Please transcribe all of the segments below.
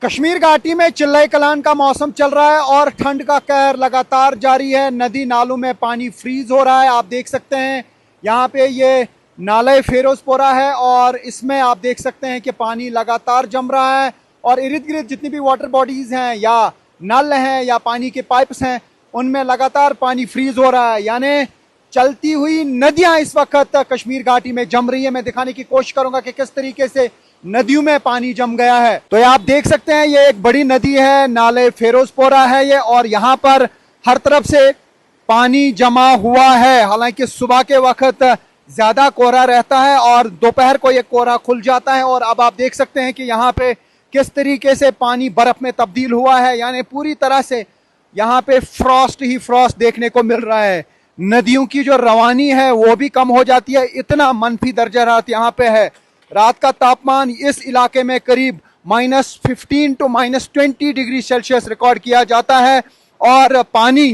कश्मीर घाटी में चिल्लाई कलान का मौसम चल रहा है और ठंड का कहर लगातार जारी है। नदी नालों में पानी फ्रीज हो रहा है। आप देख सकते हैं यहाँ पे ये नाले फेरोजपोरा है और इसमें आप देख सकते हैं कि पानी लगातार जम रहा है और इर्द गिर्द जितनी भी वाटर बॉडीज हैं या नल हैं या पानी के पाइप्स हैं उनमें लगातार पानी फ्रीज हो रहा है। यानी चलती हुई नदियां इस वक्त कश्मीर घाटी में जम रही है। मैं दिखाने की कोशिश करूंगा कि किस तरीके से नदियों में पानी जम गया है। तो ये आप देख सकते हैं ये एक बड़ी नदी है, नाले फेरोजपोरा है ये, और यहाँ पर हर तरफ से पानी जमा हुआ है। हालांकि सुबह के वक्त ज्यादा कोहरा रहता है और दोपहर को ये कोहरा खुल जाता है और अब आप देख सकते हैं कि यहाँ पे किस तरीके से पानी बर्फ में तब्दील हुआ है। यानी पूरी तरह से यहाँ पे फ्रॉस्ट ही फ्रॉस्ट देखने को मिल रहा है। नदियों की जो रवानी है वो भी कम हो जाती है। इतना मनफी दर्जा रात यहाँ पे है। रात का तापमान इस इलाके में करीब -15 to -20 डिग्री सेल्सियस रिकॉर्ड किया जाता है और पानी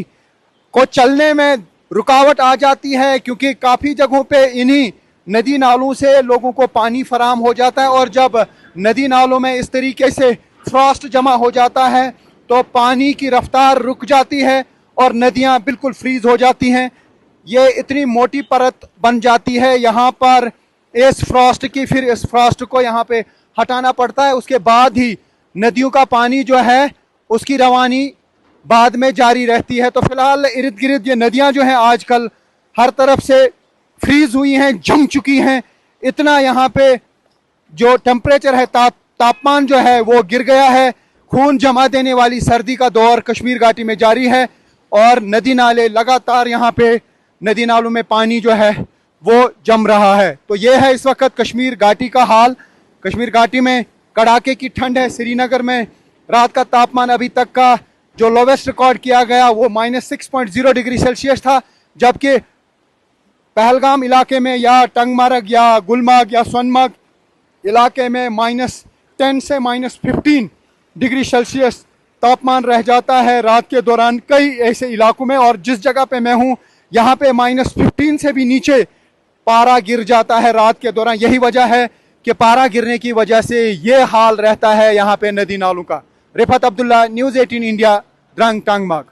को चलने में रुकावट आ जाती है क्योंकि काफ़ी जगहों पे इन्हीं नदी नालों से लोगों को पानी फराहम हो जाता है और जब नदी नालों में इस तरीके से फ्रॉस्ट जमा हो जाता है तो पानी की रफ्तार रुक जाती है और नदियां बिल्कुल फ्रीज हो जाती हैं। ये इतनी मोटी परत बन जाती है यहाँ पर इस फ्रॉस्ट की, फिर इस फ्रॉस्ट को यहाँ पे हटाना पड़ता है। उसके बाद ही नदियों का पानी जो है उसकी रवानी बाद में जारी रहती है। तो फिलहाल इर्द गिर्द ये नदियाँ जो हैं आजकल हर तरफ से फ्रीज हुई हैं, जम चुकी हैं। इतना यहाँ पे जो टेम्परेचर है, तापमान जो है वो गिर गया है। खून जमा देने वाली सर्दी का दौर कश्मीर घाटी में जारी है और नदी नाले लगातार यहाँ पे नदी नालों में पानी जो है वो जम रहा है। तो ये है इस वक्त कश्मीर घाटी का हाल। कश्मीर घाटी में कड़ाके की ठंड है। श्रीनगर में रात का तापमान अभी तक का जो लोवेस्ट रिकॉर्ड किया गया वो -6.0 डिग्री सेल्सियस था, जबकि पहलगाम इलाके में या टंगमार्ग या गुलमर्ग या सोनमर्ग इलाके में -10 से -15 डिग्री सेल्सियस तापमान रह जाता है रात के दौरान कई ऐसे इलाकों में। और जिस जगह पे मैं हूँ यहाँ पे -15 से भी नीचे पारा गिर जाता है रात के दौरान। यही वजह है कि पारा गिरने की वजह से ये हाल रहता है यहाँ पे नदी नालों का। Rifat Abdullah, news 18 India, Drang टांगमार्ग।